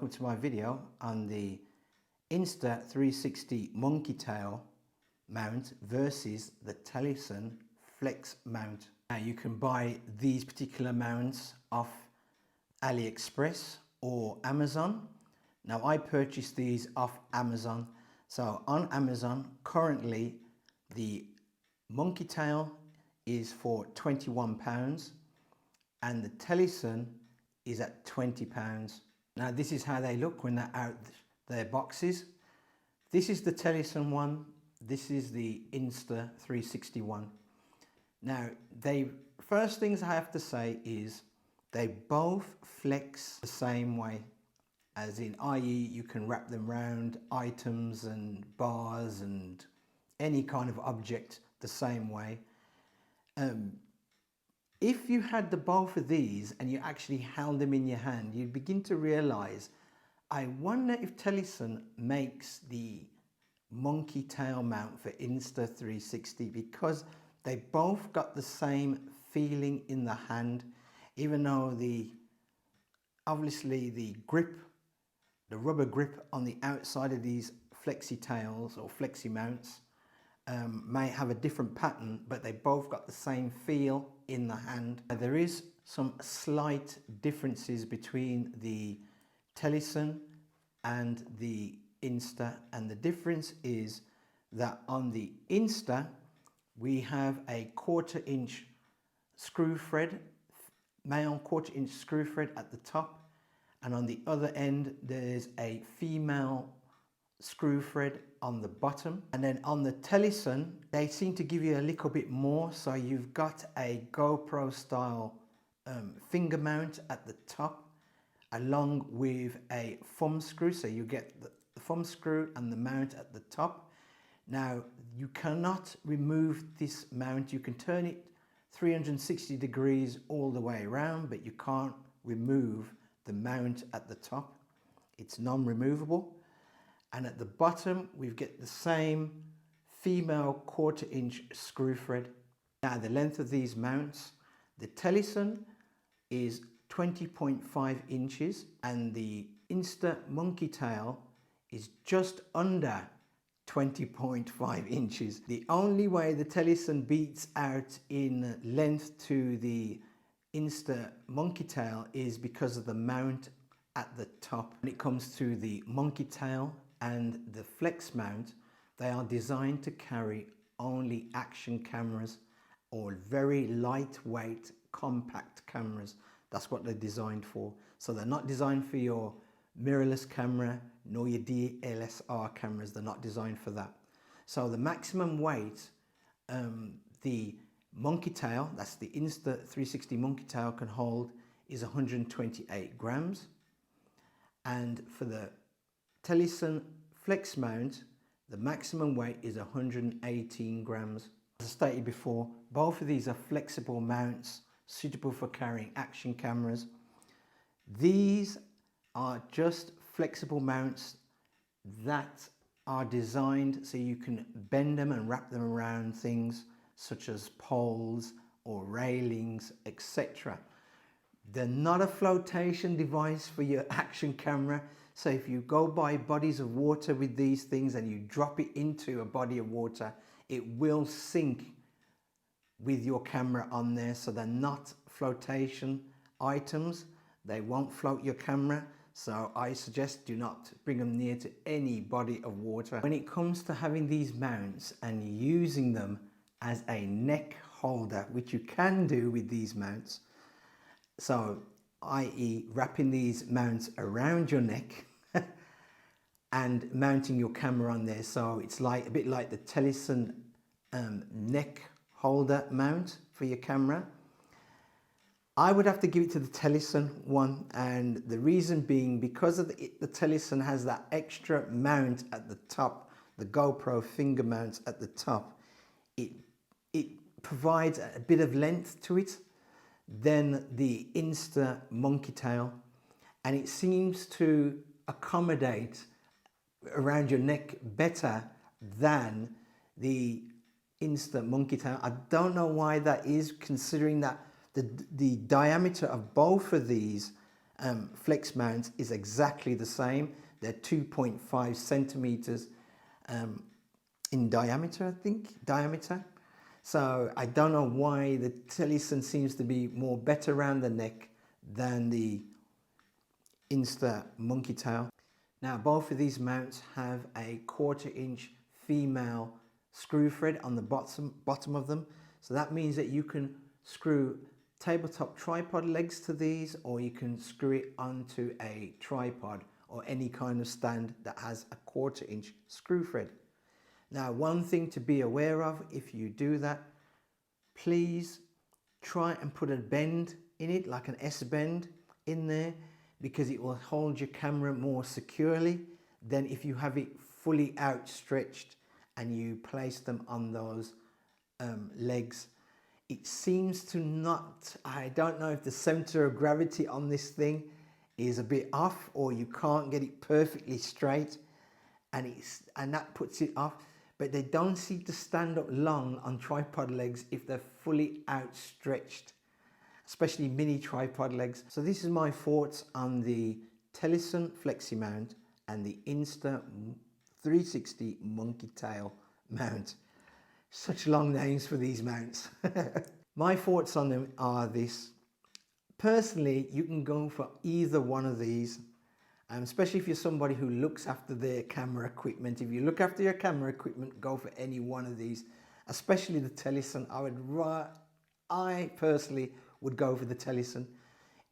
welcome to my video on the Insta360 Monkey tail mount versus the Telesin flex mount. Now you can buy these particular mounts off AliExpress or Amazon. Now I purchased these off Amazon. So on Amazon currently the monkey tail is for £21 and the Telesin is at £20. Now this is how they look when they're out their boxes. This is the Telesin one, this is the Insta360 one. Now first things I have to say is they both flex the same way, as in i.e. you can wrap them around items and bars and any kind of object the same way. If you had the both of these and you actually held them in your hand, you'd begin to realize, I wonder if Telesin makes the monkey tail mount for Insta360, because they both got the same feeling in the hand, even though obviously the grip, the rubber grip on the outside of these flexi tails or flexi mounts may have a different pattern, but they both got the same feel in the hand. There is some slight differences between the Telesin and the Insta, and the difference is that on the Insta we have a 1/4 inch screw thread, male 1/4 inch screw thread at the top, and on the other end there's a female screw thread on the bottom. And then on the Telesin they seem to give you a little bit more, so you've got a GoPro style finger mount at the top along with a thumb screw, so you get the thumb screw and the mount at the top. Now you cannot remove this mount. You can turn it 360 degrees all the way around, but you can't remove the mount at the top. It's non-removable. And at the bottom we've got the same female 1/4 inch screw thread. Now the length of these mounts, the Telesin is 20.5 inches and the Insta monkey tail is just under 20.5 inches. The only way the Telesin beats out in length to the Insta monkey tail is because of the mount at the top. When it comes to the monkey tail and the flex mount, they are designed to carry only action cameras or very lightweight compact cameras. That's what they're designed for. So they're not designed for your mirrorless camera nor your DSLR cameras. They're not designed for that. So the maximum weight the monkey tail, that's the Insta360 monkey tail, can hold is 128 grams. And for the Telesin flex mount, the maximum weight is 118 grams. As I stated before, both of these are flexible mounts suitable for carrying action cameras. These are just flexible mounts that are designed so you can bend them and wrap them around things such as poles or railings, etc. They're not a flotation device for your action camera. So if you go by bodies of water with these things and you drop it into a body of water, it will sink with your camera on there. So they're not flotation items. They won't float your camera. So I suggest do not bring them near to any body of water. When it comes to having these mounts and using them as a neck holder, which you can do with these mounts, so i.e. wrapping these mounts around your neck and mounting your camera on there, so it's like a bit like the Telesin neck holder mount for your camera. I would have to give it to the Telesin one, and the reason being because of the Telesin has that extra mount at the top, the GoPro finger mount at the top. It provides a bit of length to it than the Insta monkey tail, and it seems to accommodate around your neck better than the Insta monkey tail. I don't know why that is, considering that the diameter of both of these flex mounts is exactly the same. They're 2.5 centimeters in diameter, I think, So I don't know why the Telesin seems to be more better around the neck than the Insta Monkey tail. Now both of these mounts have a 1/4 inch female screw thread on the bottom of them. So that means that you can screw tabletop tripod legs to these, or you can screw it onto a tripod or any kind of stand that has a 1/4 inch screw thread. Now, one thing to be aware of if you do that, please try and put a bend in it, like an S bend in there, because it will hold your camera more securely than if you have it fully outstretched and you place them on those legs. It seems to not, I don't know if the center of gravity on this thing is a bit off, or you can't get it perfectly straight, and that puts it off. But they don't seem to stand up long on tripod legs if they're fully outstretched, especially mini tripod legs. So this is my thoughts on the Telesin Flexi mount and the Insta360 Monkey tail mount. Such long names for these mounts. My thoughts on them are this. Personally, you can go for either one of these, especially if you're somebody who looks after their camera equipment. If you look after your camera equipment, go for any one of these, especially the Telesin. I personally would go for the Telesin.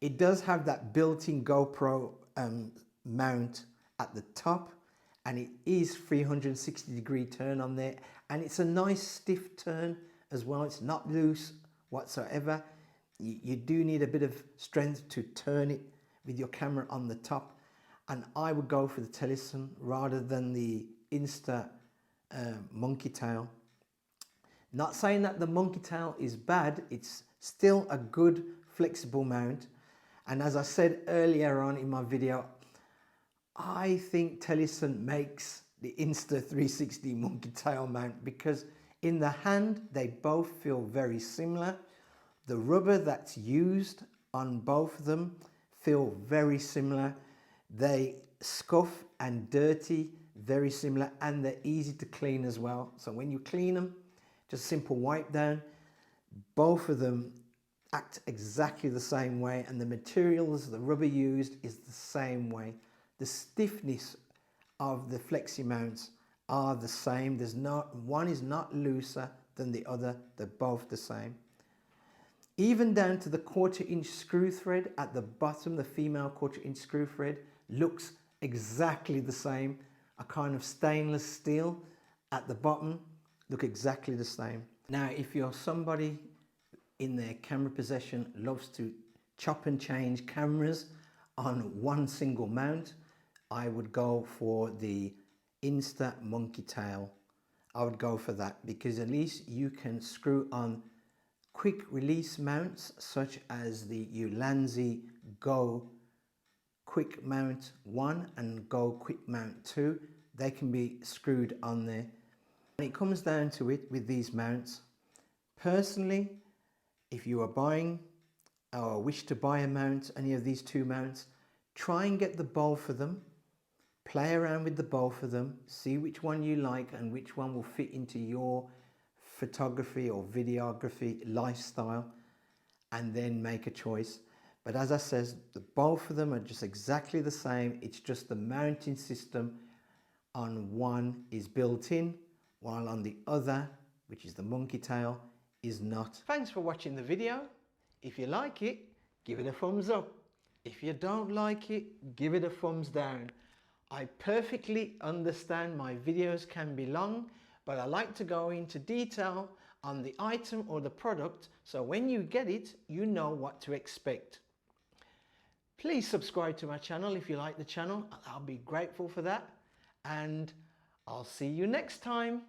It does have that built-in GoPro mount at the top, and it is 360-degree turn on there, and it's a nice stiff turn as well. It's not loose whatsoever. You do need a bit of strength to turn it with your camera on the top, and I would go for the Telesin rather than the Insta Monkey tail. Not saying that the Monkey tail is bad, it's still a good flexible mount, and as I said earlier on in my video, I think Telesin makes the Insta360 Monkey tail mount because in the hand they both feel very similar. The rubber that's used on both of them feel very similar. They scuff and dirty very similar, and they're easy to clean as well. So when you clean them, just simple wipe down. Both of them act exactly the same way, and the materials, the rubber used is the same way. The stiffness of the flexi mounts are the same. One is not looser than the other. They're both the same. Even down to the 1/4 inch screw thread at the bottom, the female 1/4 inch screw thread looks exactly the same. A kind of stainless steel at the bottom look exactly the same. Now, if you're somebody in their camera possession loves to chop and change cameras on one single mount, I would go for the Insta Monkey tail. I would go for that because at least you can screw on quick release mounts such as the Ulanzi Go Quick Mount 1 and Go Quick Mount 2. They can be screwed on there. When it comes down to it with these mounts, personally, if you are buying or wish to buy a mount, any of these two mounts, try and get the both of them. Play around with the both of them, see which one you like and which one will fit into your photography or videography lifestyle, and then make a choice. But as I said, both of them are just exactly the same. It's just the mounting system on one is built in, while on the other, which is the Monkey tail, is not. Thanks for watching the video. If you like it, give it a thumbs up. If you don't like it, give it a thumbs down. I perfectly understand my videos can be long, but I like to go into detail on the item or the product, so when you get it, you know what to expect. Please subscribe to my channel if you like the channel. I'll be grateful for that, and I'll see you next time.